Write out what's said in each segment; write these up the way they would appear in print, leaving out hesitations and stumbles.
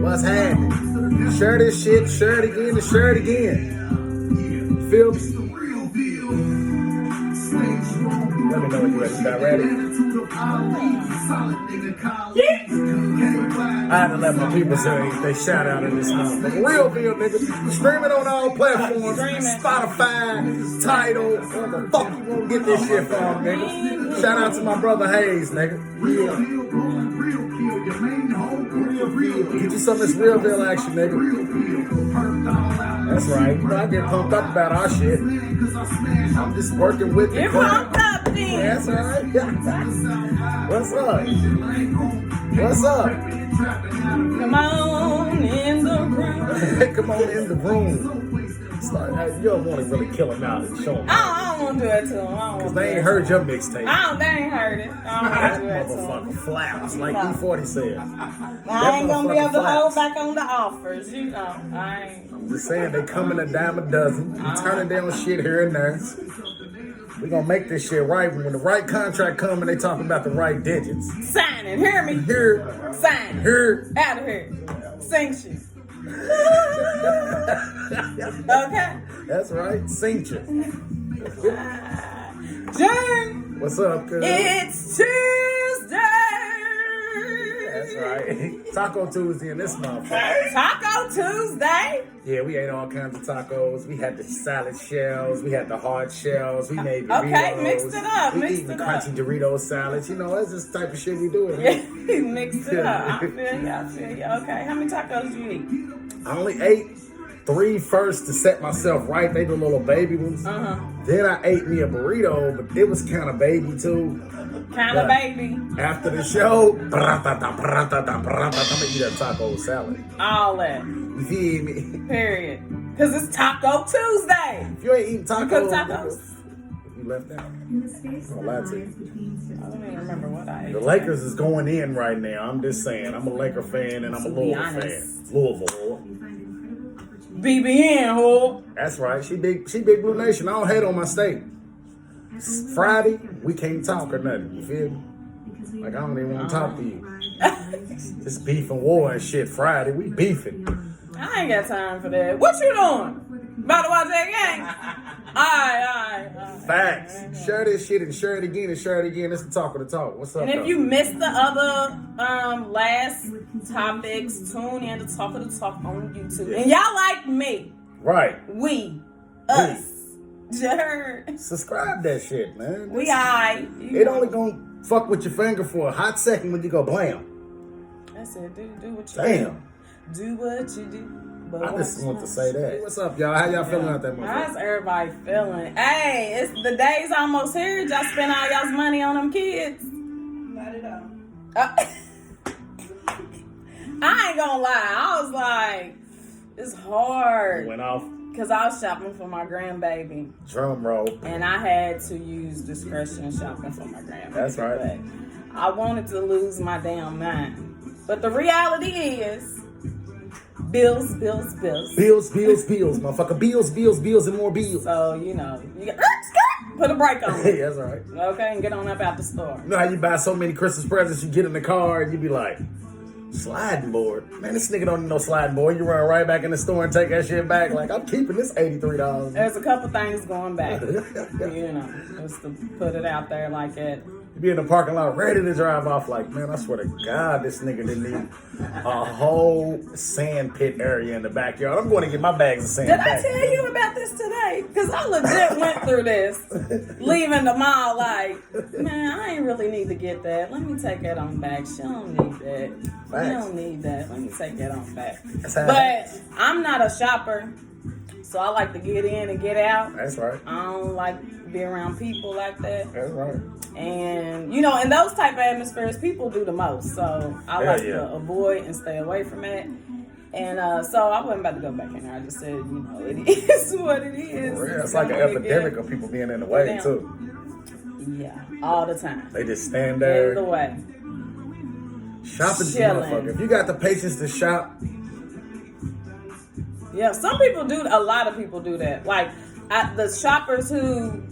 What's happening? Share this shit, share it again, and share it again. Feel me? Let me know when you're ready. You got ready? I had to let my people say they shout out in this month. But real deal, nigga. Streaming on all platforms. Spotify, Tidal. Where the fuck you gonna get this shit from, nigga? Shout out to my brother Hayes, nigga. Get you some of this real deal action, nigga. That's right. You know, I get pumped up about our shit. I'm just working with the crowd. That's all right. What's up? What's up? Come on in the room. Come on in the room. Like, you don't want to really kill him out and show him. I don't want to do it to him. Because they ain't heard your mixtape. They ain't heard it. I don't want to do it to him. Motherfucker flaps, like E40 said. I ain't going to be able to hold back on the offers, you know. I'm just saying, they come in a dime a dozen. You turning down shit here and there. We gonna make this shit right. When the right contract come and they talking about the right digits. Sign it. Hear me? Here. Sign it. Here. Out of here. Sing shit. Okay. That's right. Sing shit. Jane. What's up, girl? It's Tuesday. That's right. Taco Tuesday in this motherfucker. Taco Tuesday? Yeah, we ate all kinds of tacos. We had the salad shells. We had the hard shells. We made Doritos. Okay, mixed it up. We eating crunchy Dorito salads. You know, that's this type of shit we do. Yeah, mixed it up. I feel you. Okay, how many tacos do you eat? I only ate 3 first to set myself right. They the little baby ones. Then I ate me a burrito, but it was kind of baby too. Kind of baby. After the show, I'm gonna eat a taco salad. All that. You feel me? Period. Because it's Taco Tuesday. If you ain't eating tacos, you cook tacos? You left out. I'm gonna lie to you. I don't even remember what I ate. The Lakers is going in right now. I'm just saying. I'm a Laker fan and I'm a Louisville fan. Louisville. BBN, who? That's right. She big Blue Nation. I don't hate on my state. Friday, we can't talk or nothing. You feel me? Like, I don't even want to talk to you. This beef and war and shit Friday. We beefing. I ain't got time for that. What you doing? About to watch that game? All right. Facts. Share this shit and share it again and share it again. It's the talk of the talk. What's up, And if though? you missed the other last topics, tune in to Talk of the Talk on YouTube. And y'all like me. Right. Us. Jerk. Subscribe that shit, man. We alright. It only gonna fuck with your finger for a hot second when you go blam. That's it. Do what you Damn. do. Do what you do. But I just want to say that. What's up, y'all? How y'all feeling out there, motherfucker? How's everybody feeling? Hey, it's the day's almost here. Y'all spend all y'all's money on them kids. Not at all. I ain't gonna lie. I was like, it's hard. Went off. Because I was shopping for my grandbaby. Drum roll. And I had to use discretion shopping for my grandbaby. That's right. But I wanted to lose my damn mind. But the reality is, bills. Bills, motherfucker. Bills, and more bills. So, you know, you got put a brake on it. Yeah, that's right. Okay, and get on up out the store. You know how you buy so many Christmas presents, you get in the car and you be like, sliding board. Man, this nigga don't need no sliding board. You run right back in the store and take that shit back. Like, I'm keeping this $83. There's a couple things going back. You know, just to put it out there like that. You be in the parking lot ready to drive off like, man, I swear to God, this nigga didn't need a whole sand pit area in the backyard. I'm going to get my bags of sand Did back. I tell you about this today? Because I legit went through this. Leaving the mall like, man, I ain't really need to get that. Let me take that on back. She don't need that. Facts. You don't need that. Let me take that on back. But I'm not a shopper. So I like to get in and get out. That's right. I don't like to be around people like that. That's right. And, you know, in those type of atmospheres, people do the most. So I like to avoid and stay away from it. And so I wasn't about to go back in there. I just said, you know, it is what it is. It's like an epidemic of people being in the way, too. Yeah, all the time. They just stand there. In the way. Shopping's a motherfucker. If you got the patience to shop. Yeah, some people do. A lot of people do that. Like the shoppers who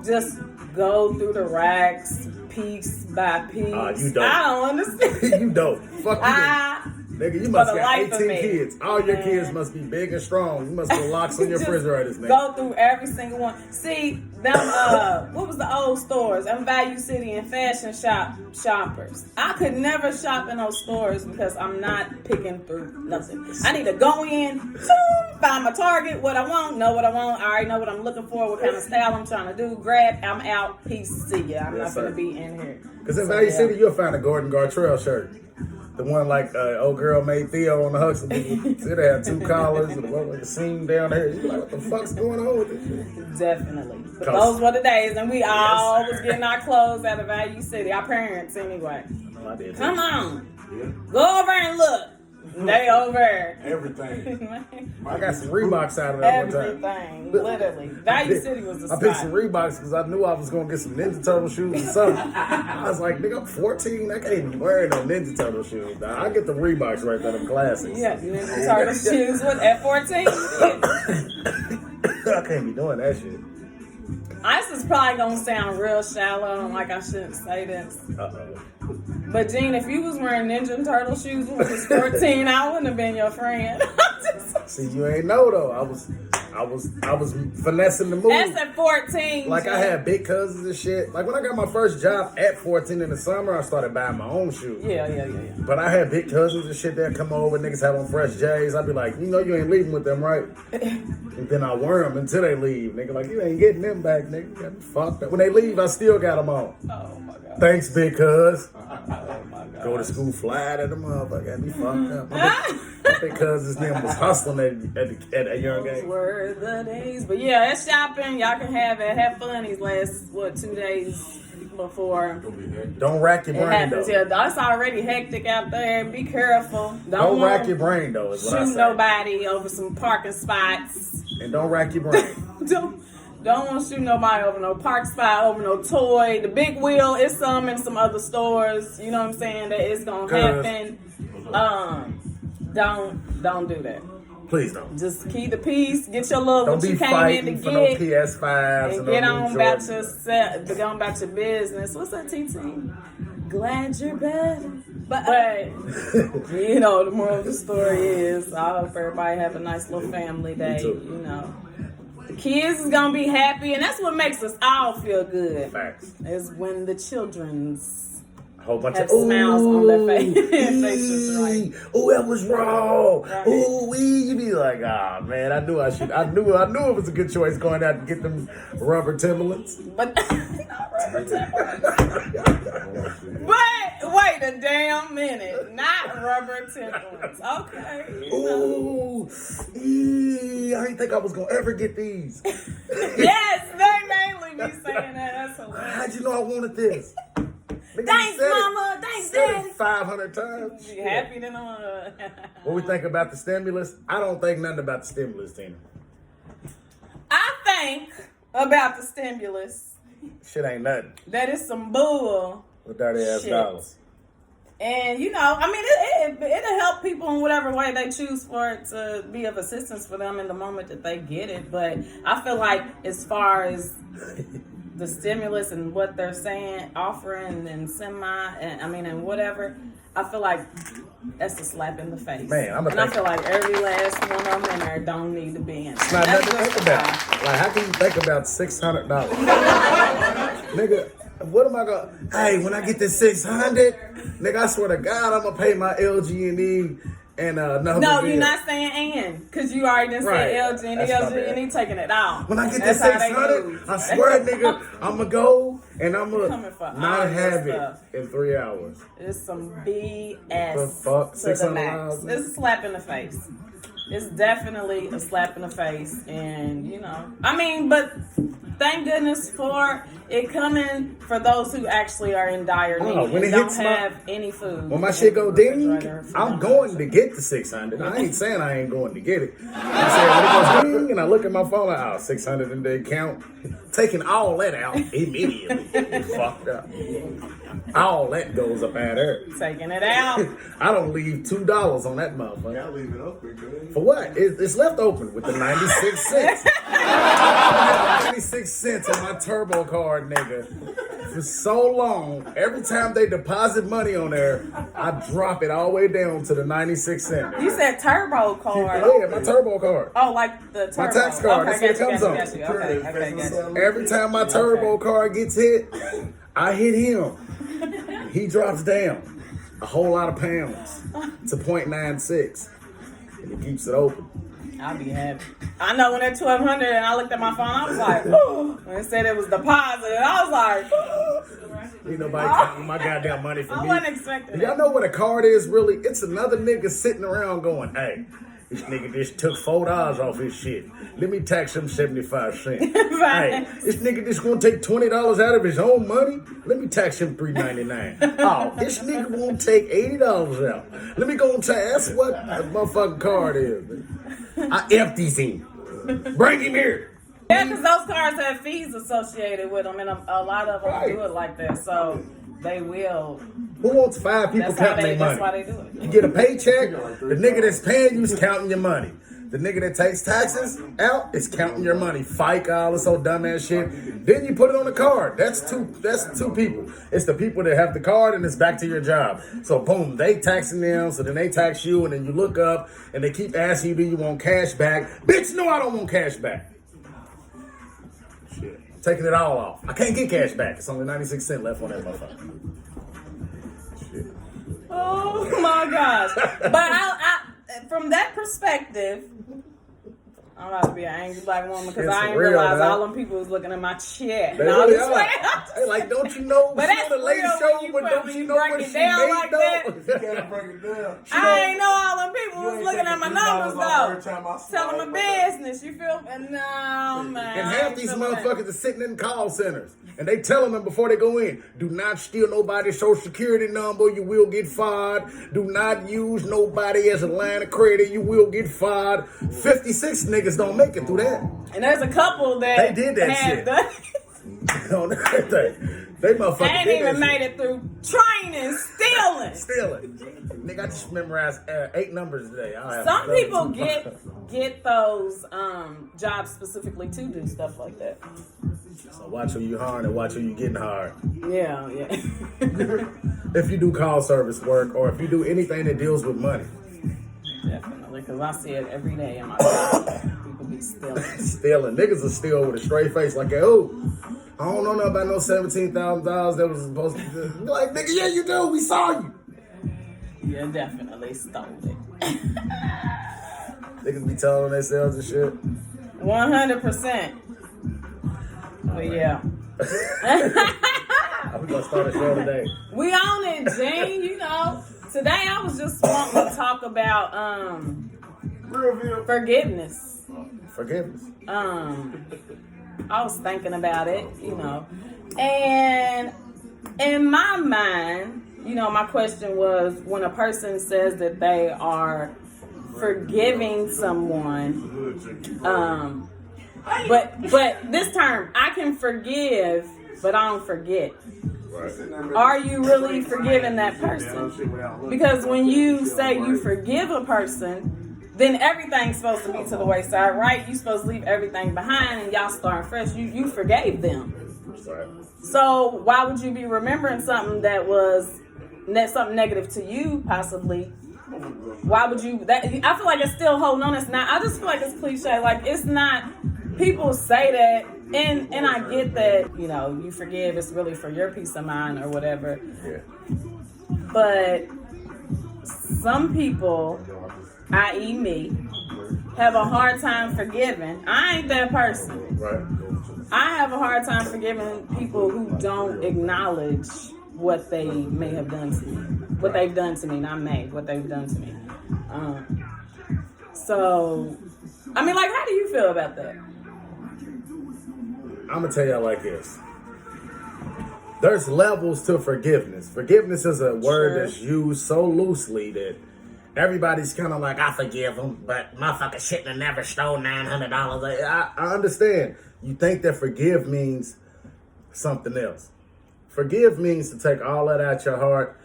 just go through the racks piece by piece. You don't. I don't understand. You don't. Fuck you. Nigga, you must the have life of 18 me. kids. All your kids must be big and strong. You must put locks on your Just refrigerators, nigga. Go through every single one. See, them what was the old stores? Them Value City and Fashion shoppers. I could never shop in those stores because I'm not picking through nothing. I need to go in, find my target, what I want, know what I want. I already know what I'm looking for, what kind of style I'm trying to do. Grab, I'm out. Peace, see ya. I'm not gonna be in here. Because in Value City, you'll find a Gordon Gartrell shirt. The one like old girl made Theo on the Huxley. It had 2 collars and a seam down there. You like, what the fuck's going on with this shit? Definitely. But those were the days, and we all was getting our clothes out of Value City. Our parents, anyway. I did. Come on. Yeah. Go over and look. They over. Everything. I got some Reeboks out of that one time. Everything. Literally. Value City was the spot. I picked some Reeboks because I knew I was going to get some Ninja Turtle shoes or something. I was like, nigga, I'm 14. I can't even wear no Ninja Turtle shoes. Now, I get the Reeboks right there, them classics. Yeah, Ninja Turtle shoes at 14. I can't be doing that shit. This is probably going to sound real shallow and like I shouldn't say this. Uh-oh. But Gene, if you was wearing Ninja Turtle shoes when you was 14, I wouldn't have been your friend. See, you ain't know though. I was finessing the move. That's at 14. Like Gene. I had big cousins and shit. Like when I got my first job at 14 in the summer, I started buying my own shoes. Yeah. But I had big cousins and shit that come over. Niggas have on fresh J's. I'd be like, you know, you ain't leaving with them, right? And then I wear them until they leave. Nigga, like you ain't getting them back, nigga. You got me fucked up. When they leave, I still got them on. Oh my god. Thanks, big cuz. Oh my god. Go to school, fly to the motherfucker. Got me fucked up. My big cousin's name was hustling at a young age. Were the days. But yeah, it's shopping. Y'all can have it. Have fun these last, 2 days before Don't rack your it brain, happens. though. Yeah, it's already hectic out there. Be careful. Don't rack your brain, though, is what I shoot say. nobody over some parking spots. And don't rack your brain. Don't want to shoot nobody over no park spot, over no toy. The big wheel is some in some other stores. You know what I'm saying? That it's gonna happen. Don't do that. Please don't. Just keep the peace. Get your little Don't what be you came in fighting to for no get, PS5s and no get new on about Jordans. your go on about your business. What's that, TT? Glad you're better. But you know, the moral of the story is, I hope everybody have a nice little family day. You know. The kids is gonna be happy, and that's what makes us all feel good. Facts. Is when the children's A whole bunch have of smiles on their faces, right? Oh, that was wrong. Right. Ooh, you be like, ah, man, I knew it was a good choice going out to get them rubber Timberlands. But not rubber Timberlands. But wait a damn minute, not rubber Timberlands. Okay. Ooh, I didn't think I was gonna ever get these. Yes, they mainly be saying that. That's hilarious. How'd you know I wanted this? Nigga, Thanks, said Mama. it. Thanks, Said Daddy. it 500 times. You happy then? What we think about the stimulus? I don't think nothing about the stimulus, Tina. I think about the stimulus Shit ain't nothing. that is some bull. With dirty ass Shit. dollars. And, you know, I mean, it'll help people in whatever way they choose for it to be of assistance for them in the moment that they get it. But I feel like as far as the stimulus and what they're saying, offering and and whatever, I feel like that's a slap in the face. Man, I feel like every last one of them in there don't need to be in. It's not nothing to think about. Like, how can you think about $600? Nigga, what am I gonna? Hey, when I get this 600, nigga, I swear to God, I'm gonna pay my LG&E and another. No, bill. you're not saying and, because you already done Right. said LG and That's my LG taking it out. When I get That's this how they 600, move. I swear, nigga, I'm gonna go and I'm Coming gonna for all not this have it stuff. in 3 hours. It's some The BS fuck? to the $600, max. man? It's a slap in the face. It's definitely a slap in the face. And, you know, I mean, but thank goodness for it coming for those who actually are in dire need Oh, when and it don't hits have any food. When my shit go ding, Refrigerator for I'm them. going to get the 600. I ain't saying I ain't going to get it. I'm saying when it goes ding and I look at my phone, like, oh, 600 in the account. Taking all that out immediately. Fucked up. All that goes up out there. Taking it out. I don't leave $2 on that motherfucker. Gotta leave it open, good. For what? It's left open with the 96 cents. 96 cents on my turbo card, nigga. For so long, every time they deposit money on there, I drop it all the way down to the 96 cent. You said turbo card. Yeah, my turbo card. Oh, like the turbo. My tax card. Okay, That's what it comes on. Okay, gotcha. Every time my turbo card gets hit, I hit him. He drops down a whole lot of pounds to 0.96, and he keeps it open. I'll be happy. I know when that 1,200 and I looked at my phone, I was like, ooh. When it said it was deposited, I was like, ooh. Ain't nobody counting my goddamn money for me. I wasn't expecting that. Y'all know what a card is really? It's another nigga sitting around going, hey, this nigga just took $4 off his shit. Let me tax him 75 cents. Hey, this nigga just gonna take $20 out of his own money? Let me tax him $3.99. Oh, this nigga won't take $80 out. Let me go and tax. That's what a motherfucking card is. I empties him. Bring him here. Yeah, because those cards have fees associated with them, and a lot of them do it like that. So they will. Who wants 5 people counting their money? That's why they do it. You get a paycheck, the nigga that's paying you is counting your money. The nigga that takes taxes out is counting your money. FICA, all this old dumbass shit. Then you put it on the card. That's two people. It's the people that have the card and it's back to your job. So boom, they taxing them, so then they tax you, and then you look up and they keep asking you, do you want cash back? Bitch, no, I don't want cash back. Shit. I'm taking it all off. I can't get cash back. It's only 96 cents left on that motherfucker. Shit. Oh my gosh. But I from that perspective, I'm about to be an angry black woman because I didn't realize all them people was looking at my check. They really are. They like, don't you know? But that's the late show, but don't you know what she made like that? You gotta break it down. I ain't know all them people was looking at my numbers though. Telling my business, you feel? No, man. And half these motherfuckers are sitting in call centers. And they telling them before they go in, do not steal nobody's social security number, you will get fired. Do not use nobody as a line of credit, you will get fired. 56 niggas don't make it through that. And there's a couple that they did that shit. They motherfuckers ain't even made it through training, stealing. Nigga, I just memorized 8 numbers today. Some people get those jobs specifically to do stuff like that. So watch who you hiring and watch who you getting hired. Yeah. If you do call service work or if you do anything that deals with money. Definitely, because I see it every day in my life. People be stealing. Niggas will steal with a straight face like, oh, I don't know nothing about no $17,000 that was supposed to be like, nigga, yeah, you do. We saw you. Yeah, definitely stole it. Niggas be telling themselves and shit. 100%. But yeah. I'm gonna start a show today. We on it, Gene. You know, today I was just wanting to talk about forgiveness. Forgiveness. I was thinking about it, you know, and in my mind, you know, my question was when a person says that they are forgiving someone, but this term, I can forgive, but I don't forget. Right. Are you really forgiving that person? Because when you say you forgive a person, then everything's supposed to be to the wayside, right? You're supposed to leave everything behind and y'all starting fresh. You forgave them. Right. So why would you be remembering something that was something negative to you, possibly? Why would you? I feel like it's still holding on. It's not. I just feel like it's cliche. Like it's not. People say that, and I get that. You know, you forgive. It's really for your peace of mind or whatever. Yeah. But some people, i.e. me, have a hard time forgiving. I ain't that person. Right. I have a hard time forgiving people who don't acknowledge what they may have done to me. What they've done to me, not me. What they've done to me. So, I mean, like, how do you feel about that? I'm going to tell y'all like this. There's levels to forgiveness. Forgiveness is a word that's used so loosely that everybody's kind of like, I forgive them, but motherfucker shouldn't have never stole $900. I understand. You think that forgive means something else. Forgive means to take all that out your heart,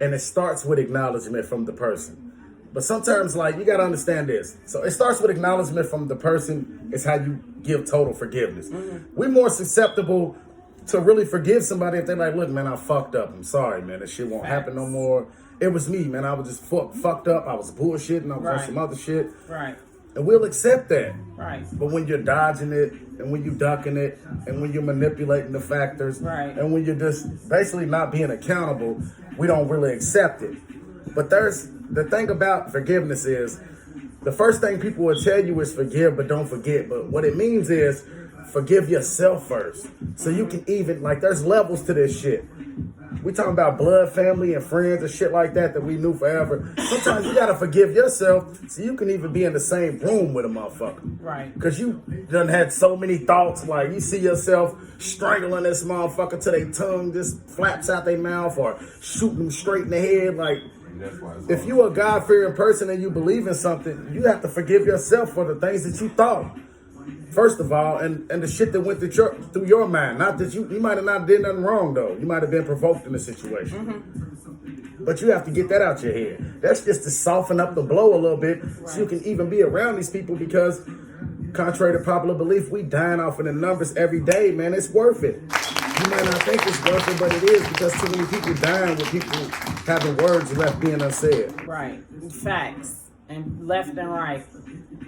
and it starts with acknowledgement from the person. But sometimes, like, you gotta understand this. So it starts with acknowledgement from the person. It's how you give total forgiveness. We're more susceptible to really forgive somebody if they're like, look, man, I fucked up. I'm sorry, man. That shit won't happen no more. It was me, man. I was just fucked up. I was bullshitting. I was on some other shit. Right. And we'll accept that. Right. But when you're dodging it, and when you're ducking it, and when you're manipulating the factors, and when you're just basically not being accountable, we don't really accept it. But the thing about forgiveness is, the first thing people will tell you is forgive, but don't forget. But what it means is forgive yourself first. So you can even, like, there's levels to this shit. We talking about blood, family, and friends and shit like that we knew forever. Sometimes you gotta forgive yourself so you can even be in the same room with a motherfucker. Right. Because you done had so many thoughts, like you see yourself strangling this motherfucker till their tongue just flaps out their mouth or shooting them straight in the head. Like, if you a God-fearing person and you believe in something, you have to forgive yourself for the things that you thought. First of all, and the shit that went through your mind. Not that you might have not did nothing wrong, though. You might have been provoked in the situation. But you have to get that out your head. That's just to soften up the blow a little bit so you can even be around these people, because contrary to popular belief, we dying off in the numbers every day, man. It's worth it. You might not think it's worth it, but it is, because too many people dying with people having words left being unsaid. Right. Facts. And left and right.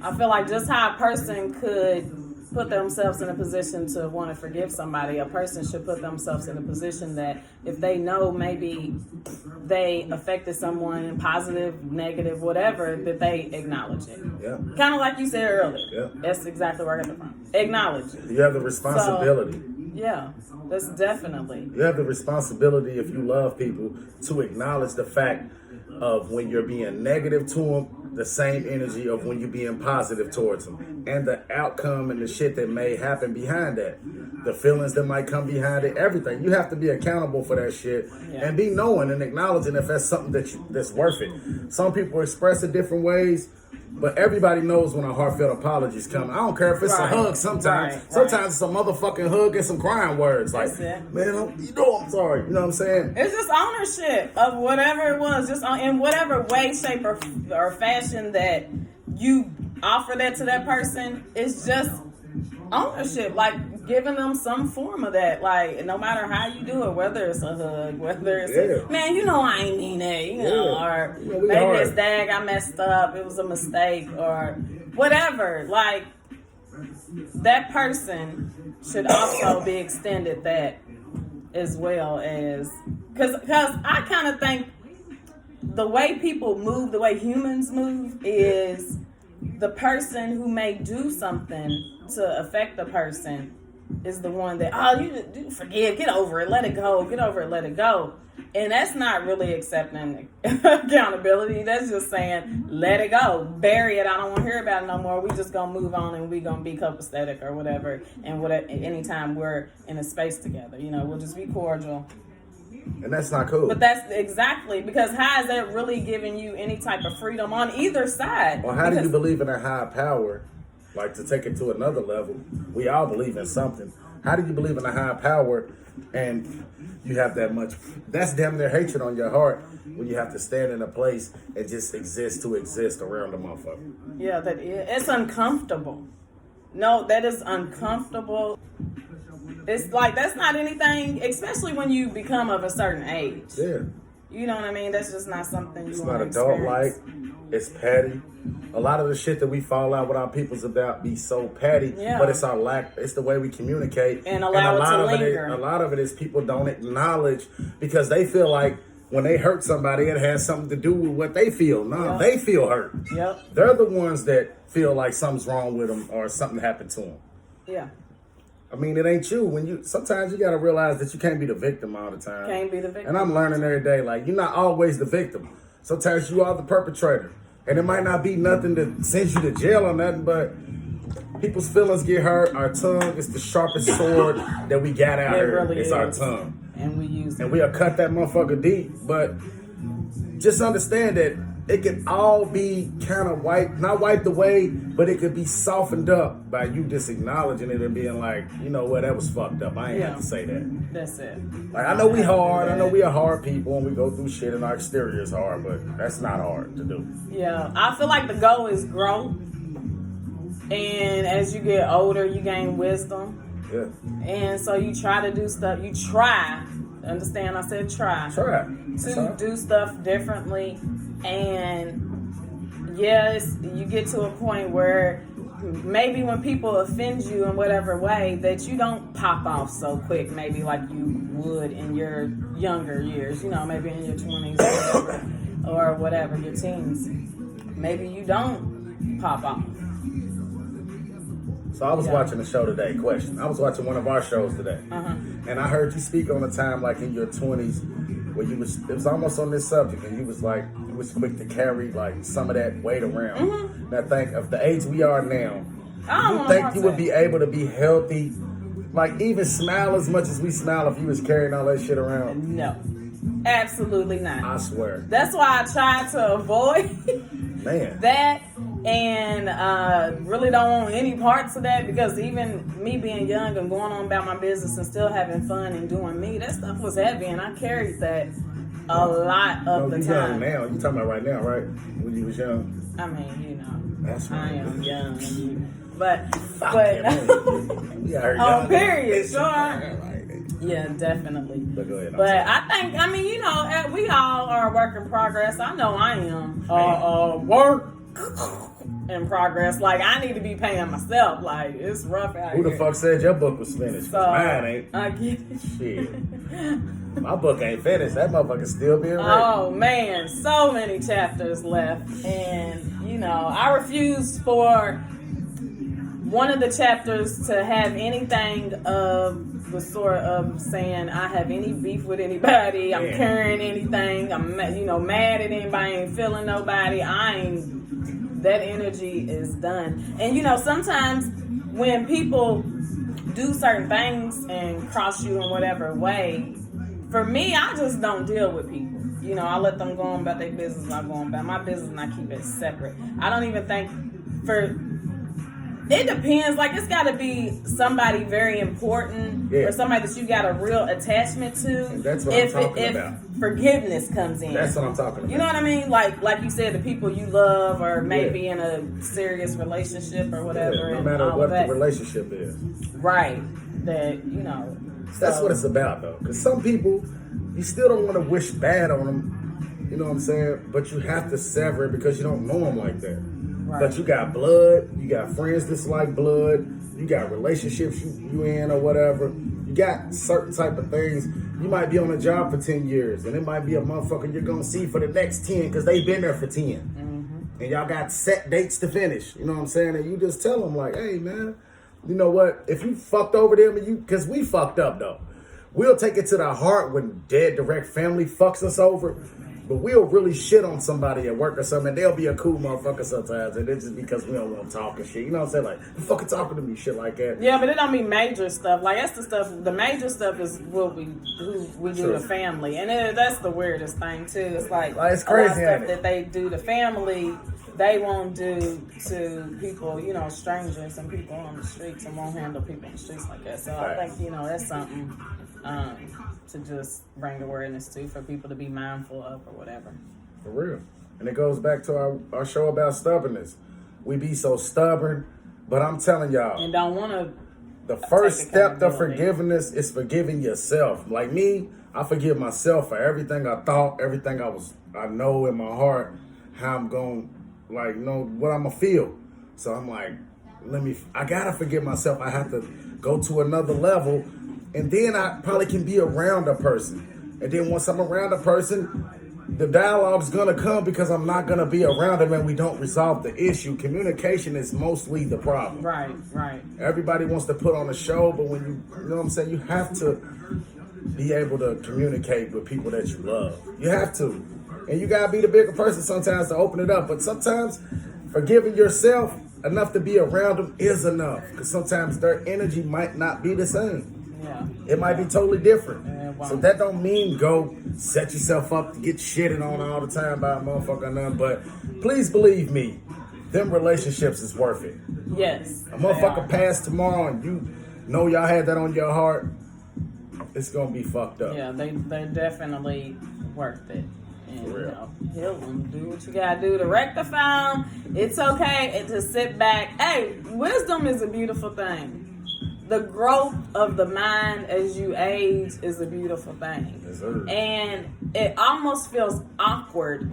I feel like just how a person could put themselves in a position to want to forgive somebody, a person should put themselves in a position that if they know maybe they affected someone in positive, negative, whatever, that they acknowledge it. Yeah. Kind of like you said earlier. Yeah. That's exactly where I got it from. Acknowledge it. You have the responsibility. So, yeah, that's definitely. You have the responsibility, if you love people, to acknowledge the fact of when you're being negative to them, the same energy of when you're being positive towards them, and the outcome and the shit that may happen behind that, the feelings that might come behind it, everything. You have to be accountable for that shit and be knowing and acknowledging if that's something that's worth it. Some people express it different ways, but everybody knows when a heartfelt apology's coming. I don't care if it's a hug sometimes. Sometimes it's a motherfucking hug and some crying words. Like, man, I'm sorry. You know what I'm saying? It's just ownership of whatever it was, just in whatever way, shape, or fashion that you offer that to that person. It's just ownership, like giving them some form of that. Like, no matter how you do it, whether it's a hug, whether it's man, you know I ain't mean that, you know, or maybe it's dag, I messed up, it was a mistake, or whatever. Like, that person should also be extended that, as well as, because I kind of think the way people move, the way humans move, is the person who may do something to affect the person is the one that, you forgive, get over it, let it go, get over it, let it go. And that's not really accepting accountability. That's just saying, let it go, bury it. I don't want to hear about it no more. We just gonna move on and we gonna be copacetic or whatever. And anytime we're in a space together, we'll just be cordial. And that's not cool. But that's exactly, because how is that really giving you any type of freedom on either side? Or how do you believe in a higher power? Like, to take it to another level, we all believe in something. How do you believe in a higher power and you have that much? That's damn near hatred on your heart when you have to stand in a place and just exist around the motherfucker. Yeah, it's uncomfortable. No, that is uncomfortable. It's like, that's not anything, especially when you become of a certain age. Yeah. You know what I mean? That's just not something you want to experience. It's not adult-like. It's petty. A lot of the shit that we fall out with our peoples about be so petty, but it's our lack. It's the way we communicate. And allow it to linger. A lot of it is people don't acknowledge because they feel like when they hurt somebody, it has something to do with what they feel. No, they feel hurt. Yep. They're the ones that feel like something's wrong with them or something happened to them. Yeah. I mean, it ain't you. Sometimes you got to realize that you can't be the victim all the time. Can't be the victim. And I'm learning every day, like, you're not always the victim. Sometimes you are the perpetrator. And it might not be nothing that sends you to jail or nothing, but people's feelings get hurt. Our tongue is the sharpest sword that we got out here. Really is our tongue. And we use it. And we'll cut that motherfucker deep. But just understand that it could all be kind of not wiped away, but it could be softened up by you just acknowledging it and being like, you know what, that was fucked up. I ain't have to say that. That's it. Like, I know we hard. I know we are hard people and we go through shit and our exterior is hard, but that's not hard to do. Yeah, I feel like the goal is growth. And as you get older, you gain wisdom. Yeah. And so you try to do stuff. You try. Understand? I said try. Try. To do stuff differently. And yes, you get to a point where maybe when people offend you in whatever way, that you don't pop off so quick, maybe like you would in your younger years, you know, maybe in your 20s or whatever, your teens. Maybe you don't pop off. So I was watching a show today, I was watching one of our shows today. And I heard you speak on a time like in your 20s where it was almost on this subject, and you was quick to carry like some of that weight around. And I think of the age we are now, you think you would be able to be healthy, like even smile as much as we smile if you was carrying all that shit around? No, absolutely not. I swear. That's why I try to avoid that, and really don't want any parts of that, because even me being young and going on about my business and still having fun and doing me, that stuff was heavy, and I carried that a lot of the time. Young now. You talking about right now, right? When you was young. I mean, you know, that's right. I am young, but oh, period, sure. Yeah, definitely. But go ahead. But I think, I mean, you know, we all are a work in progress. I know I am. Work in progress. Like, I need to be paying myself. Like, it's rough out here. Who the fuck said your book was finished? So, mine ain't. I get it. Shit. My book ain't finished. That motherfucker still being written. Oh, man. So many chapters left. And, you know, I refuse for one of the chapters to have anything of the sort of saying I have any beef with anybody, I'm carrying anything, I'm mad at anybody, ain't feeling nobody, that energy is done. And you know, sometimes when people do certain things and cross you in whatever way, for me, I just don't deal with people. You know, I let them go on about their business, I go on about my business, and I keep it separate. I don't even think it depends. Like, it's got to be somebody very important or somebody that you got a real attachment to. That's what I'm talking about. Forgiveness comes in. That's what I'm talking about. You know what I mean? Like you said, the people you love or maybe in a serious relationship or whatever. No matter what the relationship is. Right. That, you know. That's what it's about, though. Because some people, you still don't want to wish bad on them. You know what I'm saying? But you have to sever it because you don't know them like that. Right. But you got blood, you got friends that's like blood, you got relationships you in or whatever. You got certain type of things. You might be on a job for 10 years, and it might be a motherfucker you're going to see for the next 10 because they've been there for 10. Mm-hmm. And y'all got set dates to finish. You know what I'm saying? And you just tell them like, hey, man, you know what? If you fucked over them, because we fucked up, though. We'll take it to the heart when dead direct family fucks us over. But we'll really shit on somebody at work or something, and they'll be a cool motherfucker sometimes, and it's just because we don't want to talk and shit. You know what I'm saying? Like, you fucking talking to me, shit like that. Yeah, but it don't mean major stuff. Like, that's the stuff. The major stuff is what we do to family, and that's the weirdest thing too. It's like it's crazy, a lot of stuff that they do to family, they won't do to people, you know, strangers and people on the streets, and won't handle people on the streets like that. So I think, you know, that's something to just bring awareness to, for people to be mindful of or whatever. For real. And it goes back to our show about stubbornness. We be so stubborn, but I'm telling y'all. And don't want to. The first step to forgiveness is forgiving yourself. Like me, I forgive myself for everything I thought, everything I know in my heart, how I'm going, like, you know, what I'm going to feel. So I'm like, I got to forgive myself. I have to go to another level. And then I probably can be around a person. And then once I'm around a person, the dialogue's going to come because I'm not going to be around them and we don't resolve the issue. Communication is mostly the problem. Right. Everybody wants to put on a show, but when you know what I'm saying, you have to be able to communicate with people that you love. You have to. And you got to be the bigger person sometimes to open it up. But sometimes forgiving yourself enough to be around them is enough. Because sometimes their energy might not be the same. Yeah. It might be totally different. So that don't mean go set yourself up to get shitted on all the time by a motherfucker or nothing. But please believe me, them relationships is worth it. Yes. A motherfucker pass tomorrow and you know y'all had that on your heart, it's gonna be fucked up. Yeah, they're definitely worth it. And, For real. Heal them. Do what you gotta do to rectify them. It's okay to sit back. Hey, wisdom is a beautiful thing. The growth of the mind as you age is a beautiful thing. Yes, sir. And it almost feels awkward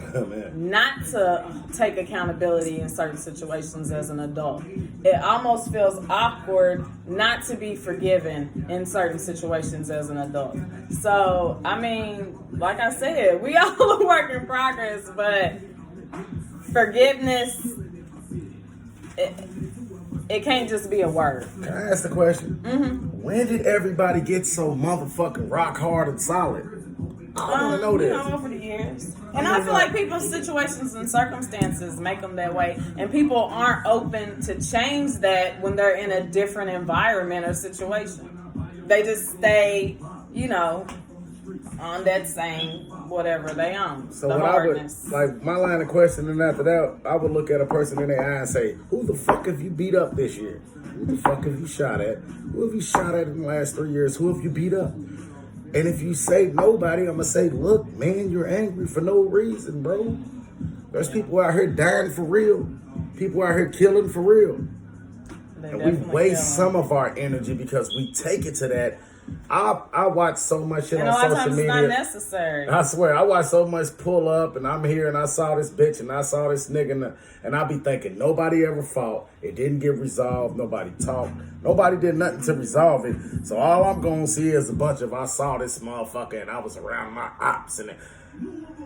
not to take accountability in certain situations as an adult. It almost feels awkward not to be forgiven in certain situations as an adult. So, I mean, like I said, we all a work in progress, but forgiveness, it can't just be a word. Can I ask the question? Mm-hmm. When did everybody get so motherfucking rock hard and solid? I want to know this. Over the years. And I feel like people's situations and circumstances make them that way. And people aren't open to change that when they're in a different environment or situation. They just stay, on that same whatever they own. So the what hardness. I would, like, my line of questioning after that, I would look at a person in their eye and say, who the fuck have you beat up this year? Who the fuck have you shot at? Who have you shot at in the last 3 years? Who have you beat up? And if you say nobody, I'm going to say, look, man, you're angry for no reason, bro. There's people out here dying for real. People out here killing for real. And we waste some of our energy because we take it to that. I watch so much shit on social media. It's not necessary. I swear, I watch so much pull up, and I'm here, and I saw this bitch, and I saw this nigga, and I be thinking, nobody ever fought. It didn't get resolved. Nobody talked. Nobody did nothing to resolve it. So all I'm going to see is a bunch of, I saw this motherfucker, and I was around my ops, and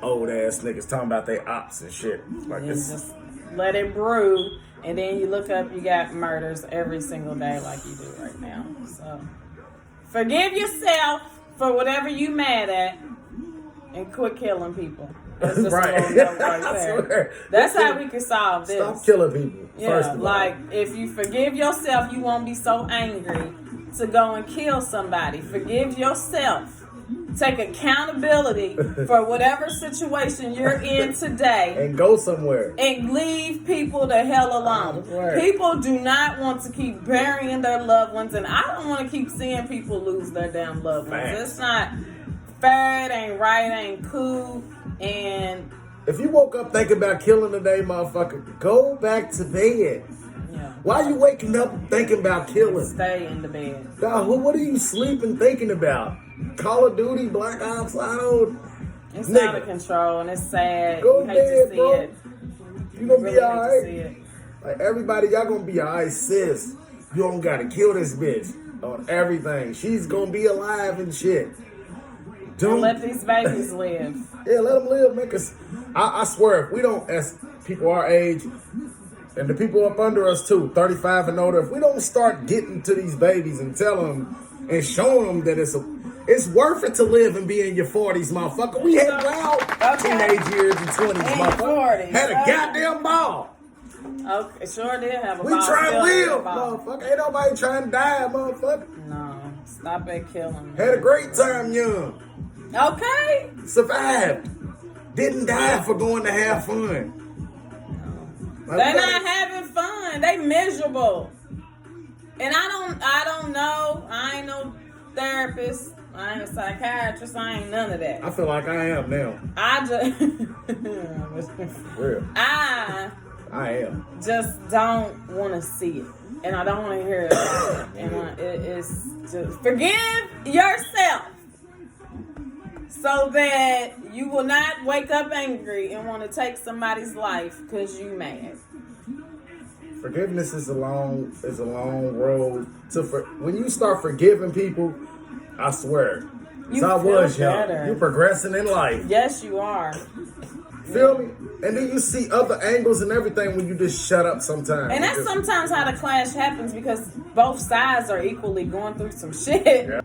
old ass niggas talking about their ops and shit. Like this. Just let it brew, and then you look up, you got murders every single day like you do right now. So forgive yourself for whatever you mad at and quit killing people. That's just right. a little note right there. That's how we can solve this. Stop killing people. Yeah, first of all. like if you forgive yourself, you won't be so angry to go and kill somebody. Forgive yourself. Take accountability for whatever situation you're in today. And go somewhere. And leave people the hell alone. Right. People do not want to keep burying their loved ones, and I don't want to keep seeing people lose their damn loved ones. Facts. It's not fair, it ain't right, it ain't cool, and if you woke up thinking about killing today, motherfucker, go back to bed. yeah. Why are you waking up thinking about killing? Stay in the bed. Dog, what are you sleeping thinking about? Call of Duty, Black Ops, I don't... It's Nigga. out of control, and it's sad. Go You hate bed, to see bro. it. You gonna Really be hate to alright. see it. Like, everybody, y'all gonna be alright, sis. You don't gotta kill this bitch on everything. She's gonna be alive and shit. Don't Let these babies live. Yeah, let them live, man. Cause I swear, if we don't, as people our age, and the people up under us too, 35 and older, if we don't start getting to these babies and telling them and showing them that it's worth it to live and be in your 40s, motherfucker. We had wild teenage years and 20s, motherfucker. Had a goddamn ball. Okay, sure did have a We ball. trying to Still live, have a ball. motherfucker. Ain't nobody trying to die, motherfucker. No, stop at killing. Had a great time young. Okay. Survived. Didn't die for going to have fun. Like, They're not having fun. They miserable. And I don't know. I ain't no therapist. I ain't a psychiatrist. I ain't none of that. I feel like I am now. I just Real. I am. just don't want to see it, and I don't want to hear it. And it's just forgive yourself, so that you will not wake up angry and want to take somebody's life because you mad. Forgiveness is a long road when you start forgiving people. I swear, You I feel was young. better. You're progressing in life. Yes, you are. Feel me? And then you see other angles and everything when you just shut up sometimes. And that's sometimes how the clash happens because both sides are equally going through some shit. Yeah.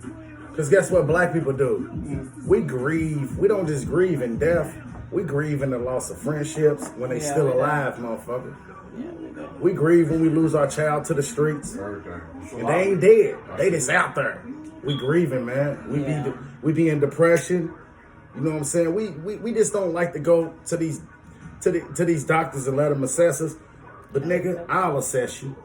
Because guess what black people do? We grieve. We don't just grieve in death. We grieve in the loss of friendships when they still alive, motherfucker. Yeah, we do. We grieve when we lose our child to the streets. And they ain't dead. They just out there. We grieving, man. We be in depression. You know what I'm saying? We just don't like to go to these doctors and let them assess us. But nigga, I'll assess you.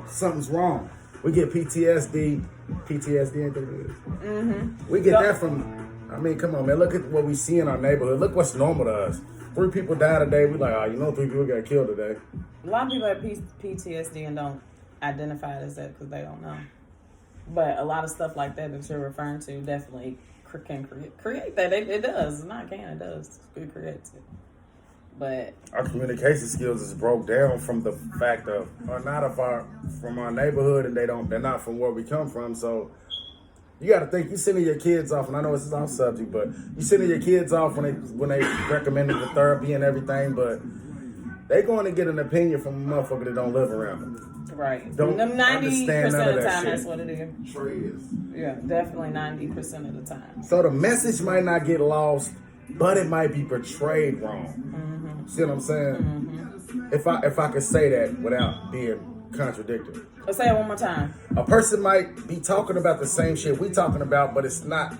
Something's wrong. We get PTSD. PTSD ain't that good. Mm-hmm. We get that from, I mean, come on, man. Look at what we see in our neighborhood. Look what's normal to us. 3 people die today. We like, oh, you know 3 people got killed today. A lot of people have PTSD and don't identify it as that because they don't know. But a lot of stuff like that you're referring to definitely can create that. It does. It does. It creates it. But our communication skills is broke down from the fact of, from our neighborhood, and they're not from where we come from. So you got to think, you sending your kids off, and I know it's off subject, but you sending your kids off when they recommended the therapy and everything, but they going to get an opinion from a motherfucker that don't live around them. Right. Don't 90% of the time, shit. That's what it is. Yeah, definitely 90% of the time. So the message might not get lost, but it might be portrayed wrong. Mm-hmm. See what I'm saying? Mm-hmm. If I could say that without being contradictory. Let's say it one more time. A person might be talking about the same shit we talking about, but it's not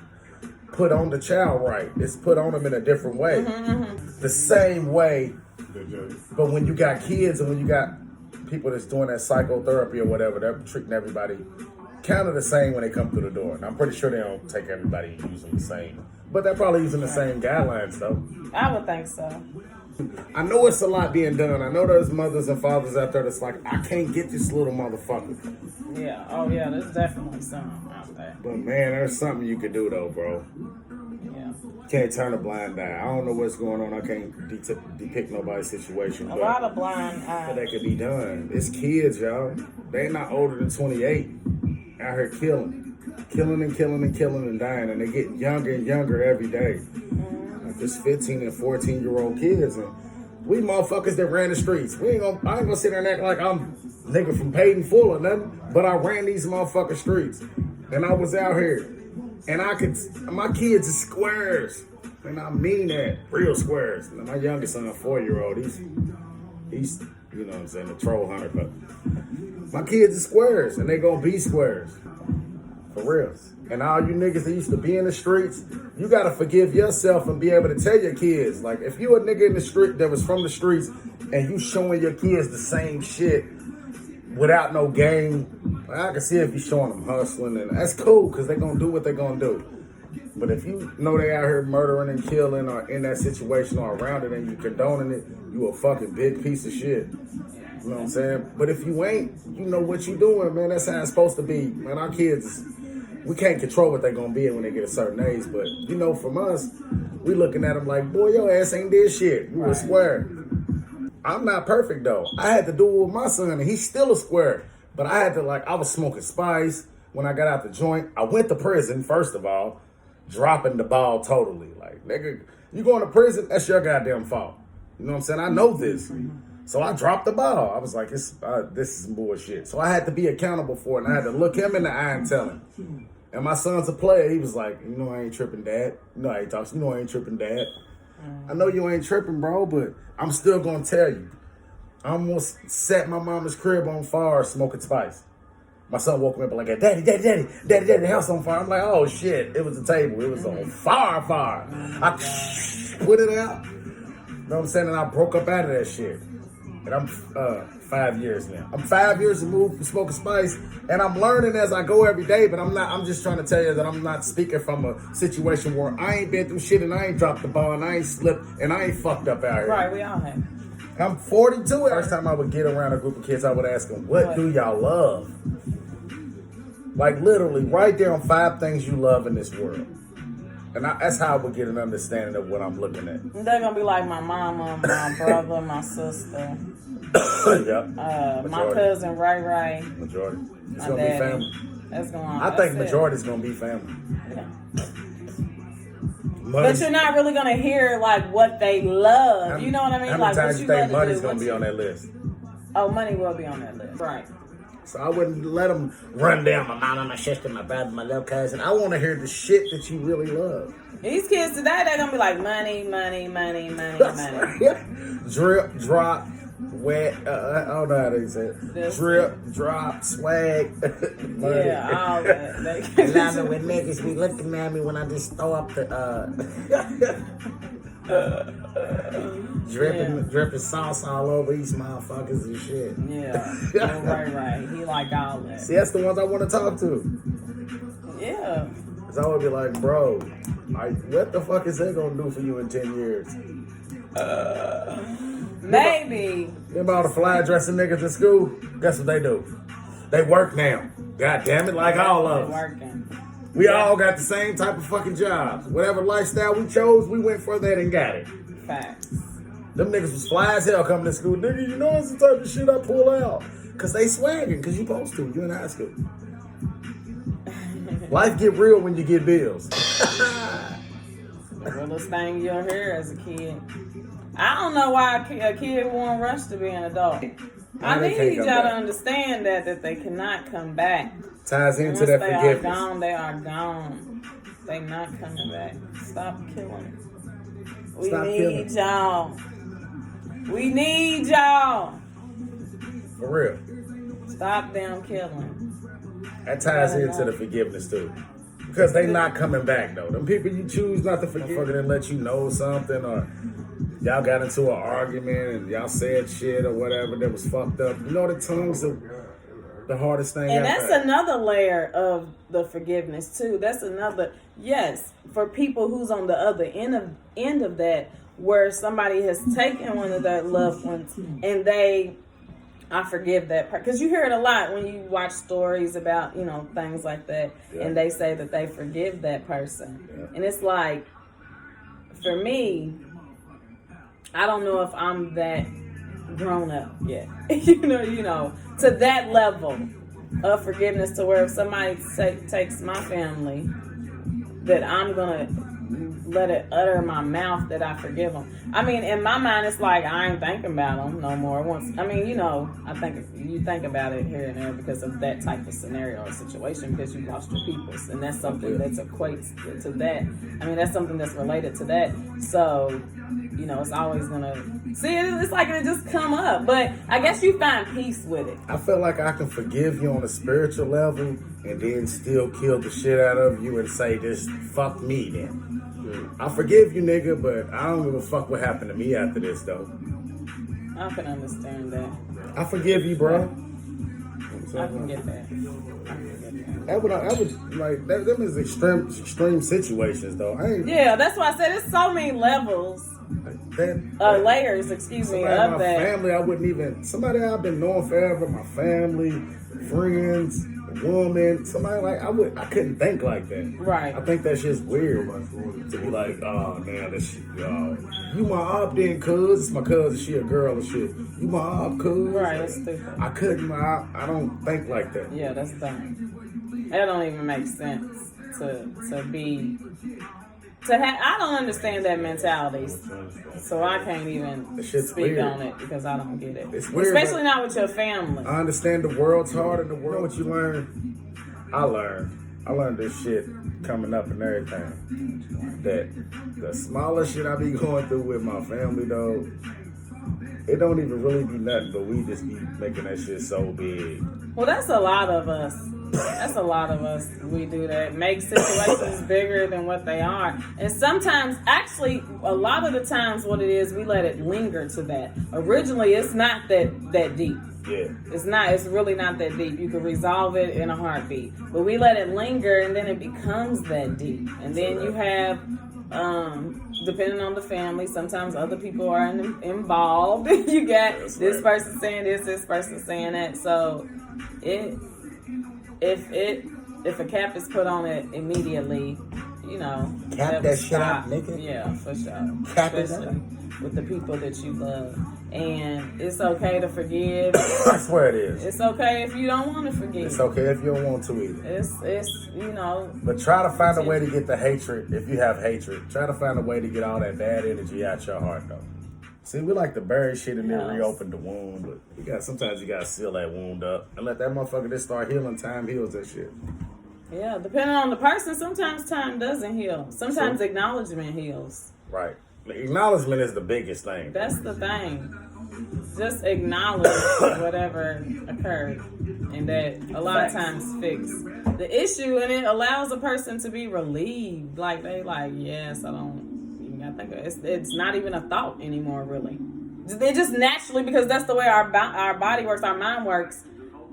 put on the child right. It's put on them in a different way. Mm-hmm. The same way, but when you got kids and when you got people that's doing that psychotherapy or whatever, they're treating everybody kind of the same when they come through the door. And I'm pretty sure they don't take everybody and use them the same. But they're probably using the same guidelines, though. I would think so. I know it's a lot being done. I know there's mothers and fathers out there that's like, I can't get this little motherfucker. Yeah. Oh, yeah. There's definitely some out there. But, man, there's something you could do, though, bro. Yeah. Can't turn a blind eye. I don't know what's going on. I can't depict nobody's situation. A lot of blind eyes. But that could be done. It's kids, y'all. They not older than 28. Out here killing and dying, and they get younger and younger every day. Like this 15 and 14-year-old kids, and we motherfuckers that ran the streets. I ain't gonna sit there and act like I'm nigga from Paid in Full or nothing, but I ran these motherfucking streets, and I was out here, and my kids is squares, and I mean that, real squares. And my youngest son, a 4-year-old, he's you know what I'm saying, a troll hunter, but my kids are squares, and they gonna be squares. For real. And all you niggas that used to be in the streets, you gotta forgive yourself and be able to tell your kids. Like, if you a nigga in the street that was from the streets and you showing your kids the same shit without no game, I can see if you showing them hustling, and that's cool, because they gonna do what they gonna do. But if you know they out here murdering and killing or in that situation or around it and you condoning it, you a fucking big piece of shit. You know what I'm saying? But if you ain't, you know what you doing, man. That's how it's supposed to be. Man, our kids, we can't control what they're going to be when they get a certain age. But, you know, from us, we looking at them like, boy, your ass ain't did shit. You a square. I'm not perfect, though. I had to do it with my son, and he's still a square. But I had to, I was smoking spice when I got out the joint. I went to prison, first of all, dropping the ball totally. Like, nigga, you going to prison, that's your goddamn fault. You know what I'm saying? I know this. So I dropped the ball. I was like, this is some bullshit. So I had to be accountable for it, and I had to look him in the eye and tell him. And my son's a player. He was like, you know I ain't tripping, Dad. You know I ain't talking. You know I ain't tripping, Dad. I know you ain't tripping, bro, but I'm still going to tell you. I almost set my mama's crib on fire smoking spice. My son woke me up like, Daddy, the house on fire. I'm like, oh, shit. It was a table. It was on fire. I put it out. You know what I'm saying? And I broke up out of that shit. And I'm 5 years now. I'm 5 years removed from smoking spice, and I'm learning as I go every day, but I'm just trying to tell you that I'm not speaking from a situation where I ain't been through shit, and I ain't dropped the ball, and I ain't slipped, and I ain't fucked up out here. Right, we all have. I'm 42. First time I would get around a group of kids, I would ask them, what do y'all love? Like, literally, write down 5 things you love in this world. And that's how I would get an understanding of what I'm looking at. They're going to be like my mama, my brother, my sister. Yep. My cousin, Ray. Majority. It's going to be family. That's going on. I think majority is going to be family. Yeah. But you're not really going to hear, what they love. You know what I mean? How many times you think money's going to be on that list? Oh, money will be on that list. Right. So I wouldn't let them run down my mama, my sister, my brother, my little cousin. I want to hear the shit that you really love. These kids today, they're going to be like, money, money, money, money, money. Drip, drop, wet. I don't know how to say it. Drip, drop, swag. Yeah, all that. I love it when niggas be looking at me when I just throw up the dripping sauce all over these motherfuckers and shit. Yeah, right. He like all that. See, that's the ones I want to talk to. Yeah. Cause I would be like, bro, what the fuck is that gonna do for you in 10 years? Maybe. Remember all the fly dressing niggas in school? Guess what they do? They work now. God damn it, like all of us. Working. We all got the same type of fucking jobs. Whatever lifestyle we chose, we went for that and got it. Facts. Them niggas was fly as hell coming to school. Nigga, you know that's the type of shit I pull out. Cause they swagging, cause you supposed to. You in high school. Life get real when you get bills. The realest thing you'll hear as a kid. I don't know why a kid won't rush to be an adult. I need y'all to understand that they cannot come back. Ties into that forgiveness. They are gone. They not coming back. Stop killing. We need y'all. We need y'all. For real. Stop them killing. That ties into the forgiveness too. Because they not coming back though. Them people you choose not to forgive and let you know something, or y'all got into an argument and y'all said shit or whatever that was fucked up. You know the tongues are the hardest thing. And that's another layer of the forgiveness too. That's another, yes, for people who's on the other end of that, where somebody has taken one of their loved ones and I forgive that part. Because you hear it a lot when you watch stories about, things like that. Yeah. And they say that they forgive that person. Yeah. And it's like, for me, I don't know if I'm that grown up yet. you know, to that level of forgiveness, to where if somebody takes my family, that I'm going to let it utter my mouth that I forgive them. I mean, in my mind, it's like I ain't thinking about them no more. I think you think about it here and there because of that type of scenario or situation, because you lost your peoples, and that's something that's equates to that. I mean, that's something that's related to that. So, it's always gonna it's like it just come up. But I guess you find peace with it. I feel like I can forgive you on a spiritual level and then still kill the shit out of you and say, just fuck me then. I forgive you, nigga, but I don't give a fuck what happened to me after this, though. I can understand that. I forgive you, bro. I can get that. That would like them is extreme situations, though. Yeah, that's why I said it's so many levels. Layers, of my that. Family, I wouldn't even. Somebody I've been knowing forever, my family, friends, woman, somebody like I couldn't think like that. Right. I think that shit's weird to be like, oh man, this shit, you my op then, cuz it's my cousin, she a girl or shit. You my op, cuz. Right, that's stupid. I couldn't. I don't think like that. Yeah, that's dumb. That don't even make sense to be. I don't understand that mentality, so I can't even speak on it because I don't get it. It's weird, especially not with your family. I understand the world's hard and the world. What you learn, I learned this shit coming up and everything. That the smaller shit I be going through with my family though, it don't even really be nothing, but we just be making that shit so big. Well, that's a lot of us. We do that. Make situations bigger than what they are. And sometimes, actually, a lot of the times what it is, we let it linger to that. Originally, it's not that deep. Yeah. It's really not that deep. You can resolve it in a heartbeat. But we let it linger and then it becomes that deep. And then you have, depending on the family, sometimes other people are involved. You got this person saying this person saying that. So if a cap is put on it immediately, cap that shit out, nigga. Yeah, for sure. Cap especially with the people that you love. And it's okay to forgive. I swear it is. It's okay if you don't want to forgive. It's okay if you don't want to either. It's But try to find a way to get the hatred. If you have hatred, try to find a way to get all that bad energy out your heart, though. See, we like to bury shit and then reopen the wound, but sometimes you gotta seal that wound up and let that motherfucker just start healing. Time heals that shit. Yeah, depending on the person, sometimes time doesn't heal. Sometimes acknowledgement heals. Right. Acknowledgement is the biggest thing. That's the thing. Just acknowledge whatever occurred, and that a lot of times fix the issue, and it allows a person to be relieved. Like they yes, I think it's not even a thought anymore, really. It just naturally, because that's the way our body works, our mind works.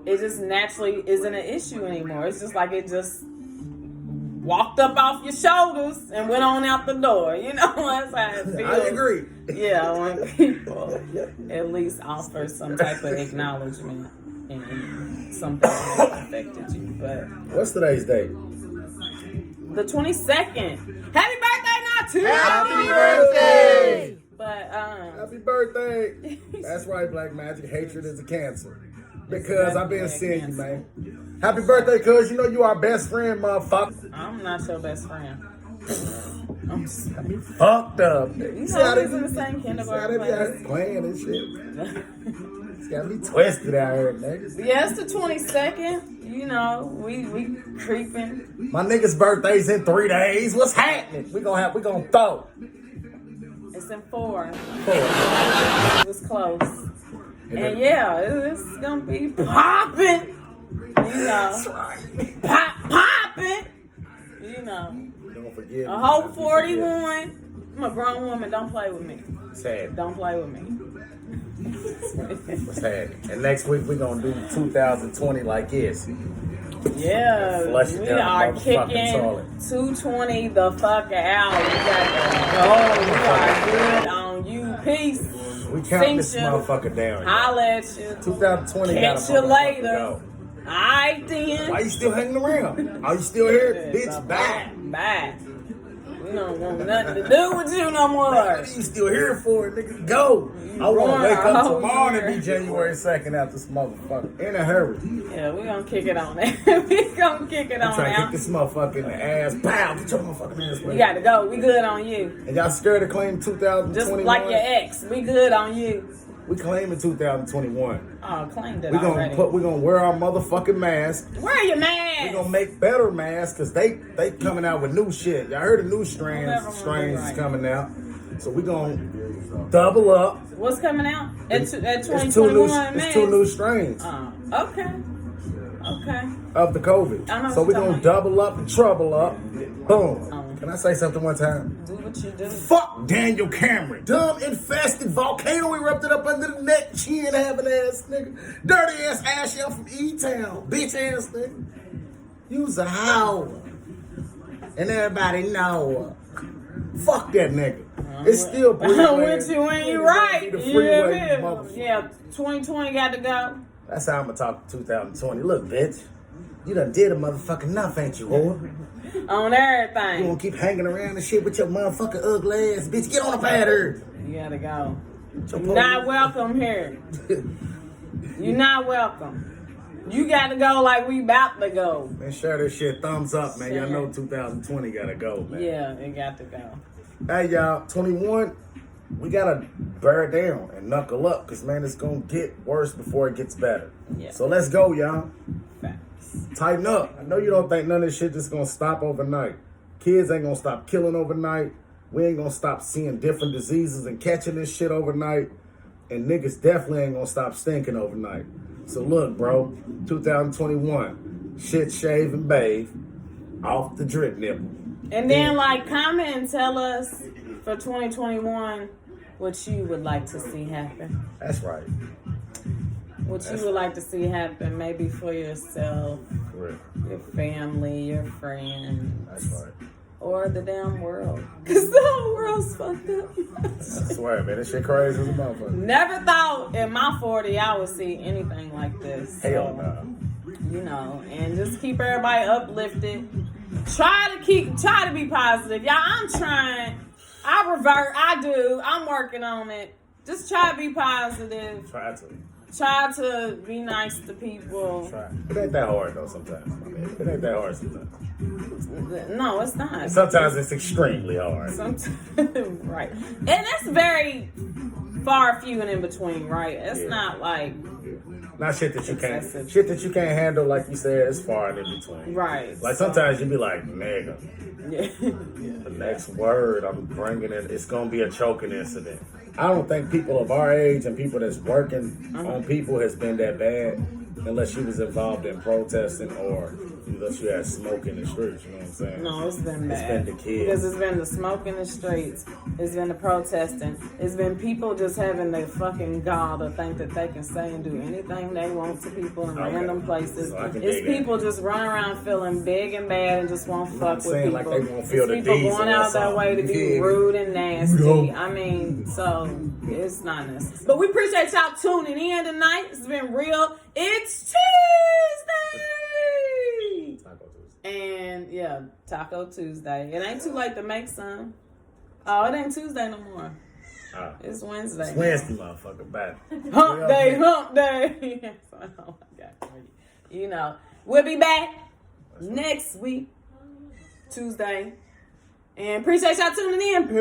It just naturally isn't an issue anymore. It's just like it just walked up off your shoulders and went on out the door. You know, that's how it feels. I agree. Yeah, when people at least offer some type of acknowledgement and something that affected you. But what's today's date? The 22nd. Happy birthday, not too. Happy birthday! But happy birthday! That's right, Black Magic. Hatred is a cancer. Because I've been seeing you, man. Happy birthday, cuz you know you our best friend, motherfucker. I'm not your best friend. I'm fucked up. You know he's in the same kindergarten class. Playing and shit. It's got me twisted out here, nigga. Yeah, it's the 22nd. You know, we creeping. My nigga's birthday's in 3 days. What's happening? We gonna throw. It's in 4. It was close. And yeah, it's gonna be popping. You know, popping. You know, don't forget. A whole 41. I'm a grown woman. Don't play with me. Sad. Don't play with me. What's happening? And next week we're gonna do 2020 like this. Yeah, we are kicking 220 the fuck out. We got to go. We are good on you. Peace. We count this motherfucker down. Holla at you. 2020 catch you later. Alright then. Why you still hanging around? Are you still here? Bitch, bye. Bye. We don't want nothing to do with you no more. What are you still here for, nigga? Go. I want to wake up tomorrow and be January 2nd after this motherfucker. In a hurry. Yeah, we gonna kick it on that. We gonna kick it on I'm trying now. to kick this motherfucker in the ass. Pow! Get your motherfucking ass. You gotta go. We good on you. And y'all scared to claim 2021? Just like your ex. We good on you. We claiming 2021. Oh, claimed it we already. We're gonna wear our motherfucking mask. Wear your mask. We're gonna make better masks because they coming out with new shit. Y'all heard the new strains is coming out. So we're gonna double up. What's coming out? At 2021 It's 2 new strains. Okay. Of the COVID. So we're gonna double up and trouble up. Boom. Can I say something one time? Do what you do. Fuck Daniel Cameron. Dumb, infested, volcano erupted up under the neck, chin having ass nigga. Dirty ass ashy out from E-Town. Bitch ass nigga. You's a hoe. And everybody know her. Fuck that nigga. It's still pretty. I'm with you when you right. Yeah, 2020 got to go. That's how I'm gonna talk 2020. Look, bitch. You done did a motherfucking enough, ain't you, whore? On everything. You gonna keep hanging around and shit with your motherfucking ugly ass, bitch. Get on the pad earth. You gotta go. You're not welcome here. You're not welcome. You gotta go like we about to go. Man, share this shit. Thumbs up, man. Y'all know 2020 gotta go, man. Yeah, it got to go. Hey, y'all. 21, we gotta bear down and knuckle up because, man, it's gonna get worse before it gets better. Yeah. So let's go, y'all. Facts. Tighten up. I know you don't think none of this shit just gonna stop overnight. Kids ain't gonna stop killing overnight. We ain't gonna stop seeing different diseases and catching this shit overnight. And niggas definitely ain't gonna stop stinking overnight. So look, bro, 2021, shit, shave, and bathe, off the drip nipple. And then, comment and tell us for 2021 what you would like to see happen. That's right. What you would like to see happen, maybe for yourself, your family, your friends. That's right. Or the damn world. Because the whole world's fucked up. I swear, man, this shit crazy as a motherfucker. Never thought in my 40 I would see anything like this. Hell no. You know, and just keep everybody uplifted. Try to be positive. Y'all, I'm trying. I'm working on it. Just try to be positive. Try to be nice to people. It ain't that hard though sometimes. It ain't that hard sometimes. No, it's not. Sometimes it's extremely hard. Right. And that's very far few and in between, right? It's not like not shit that you excessive. can't handle, like you said. It's far and in between, right? Like sometimes you be like, nigga, Yeah. the next word I'm bringing it, it's gonna be a choking incident. I don't think people of our age and people that's working on people has been that bad, unless you was involved in protesting or unless you had smoke in the streets. You know what I'm saying? No, it's been bad. It's been the kids. Because it's been the smoke in the streets. It's been the protesting. It's been people just having their fucking gall to think that they can say and do anything they want to people in random places. So it's people just running around feeling big and bad and just won't fuck with people. Like they won't feel the people diesel going out their way to be rude and nasty. I mean, so it's not necessary. But we appreciate y'all tuning in tonight. It's been real. It's Tuesday! Taco Tuesday. And yeah, Taco Tuesday. It ain't too late to make some. Oh, it ain't Tuesday no more. It's Wednesday. It's Wednesday, motherfucker. Back. Hump day, hump day. Oh my God. You know, we'll be back next week, Tuesday. And appreciate y'all tuning in. Peace.